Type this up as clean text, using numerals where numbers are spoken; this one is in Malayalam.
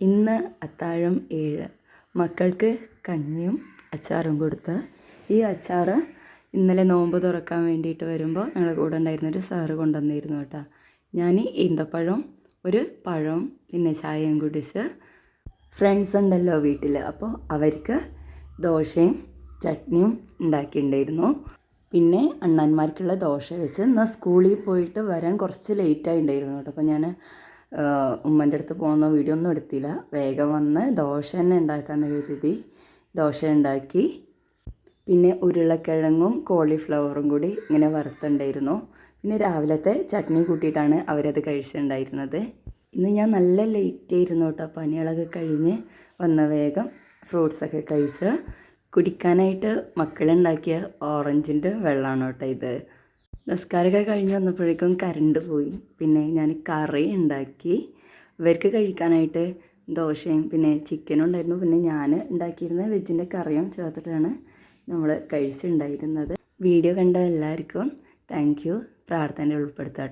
ഇന്ന് അത്താഴം 7. മക്കൾക്ക് കഞ്ഞിയും അച്ചാറും കൊടുത്ത്. ഈ അച്ചാർ ഇന്നലെ നോമ്പ് തുറക്കാൻ വേണ്ടിയിട്ട് വരുമ്പോൾ ഞങ്ങളുടെ കൂടെ ഉണ്ടായിരുന്നൊരു സാറ് കൊണ്ടുവന്നിരുന്നു കേട്ടോ. ഞാൻ ഈന്തപ്പഴം, ഒരു പഴം, പിന്നെ ചായയും കുടിച്ച് ഫ്രണ്ട്സ് ഉണ്ടല്ലോ വീട്ടിൽ, അപ്പോൾ അവർക്ക് ദോശയും ചട്നിയും ഉണ്ടാക്കിയിട്ടുണ്ടായിരുന്നു. പിന്നെ അണ്ണന്മാർക്കുള്ള ദോശ വെച്ച് എന്നാൽ സ്കൂളിൽ പോയിട്ട് വരാൻ കുറച്ച് ലേറ്റായി ഉണ്ടായിരുന്നു കേട്ടോ. അപ്പോൾ ഞാൻ ഉമ്മൻ്റെ അടുത്ത് പോകുന്ന വീഡിയോ ഒന്നും എടുത്തില്ല. വേഗം വന്ന് ദോശ തന്നെ ഉണ്ടാക്കാമെന്ന് കരുതി ദോശ ഉണ്ടാക്കി. പിന്നെ ഉരുളക്കിഴങ്ങും കോളിഫ്ലവറും കൂടി ഇങ്ങനെ വറുത്തുണ്ടായിരുന്നു. പിന്നെ രാവിലത്തെ ചട്നി കൂട്ടിയിട്ടാണ് അവരത് കഴിച്ചിട്ടുണ്ടായിരുന്നത്. ഇന്ന് ഞാൻ നല്ല ലേറ്റ് ആയിരുന്നു കേട്ടോ. പണികളൊക്കെ കഴിഞ്ഞ് വന്ന വേഗം ഫ്രൂട്ട്സൊക്കെ കഴിച്ച് കുടിക്കാനായിട്ട് മക്കളുണ്ടാക്കിയ ഓറഞ്ചിൻ്റെ വെള്ളമാണ് കേട്ടോ ഇത്. നിസ്കാരമൊക്കെ കഴിഞ്ഞ് വന്നപ്പോഴേക്കും കറണ്ട് പോയി. പിന്നെ ഞാൻ കറി ഉണ്ടാക്കി. ഇവർക്ക് കഴിക്കാനായിട്ട് ദോശയും പിന്നെ ചിക്കനും ഉണ്ടായിരുന്നു. പിന്നെ ഞാൻ ഉണ്ടാക്കിയിരുന്ന വെജിൻ്റെ കറിയും ചേർത്തിട്ടാണ് നമ്മൾ കഴിച്ചിട്ടുണ്ടായിരുന്നത്. വീഡിയോ കണ്ട എല്ലാവർക്കും താങ്ക് യു. പ്രാർത്ഥനയിൽ ഉൾപ്പെടുത്താം.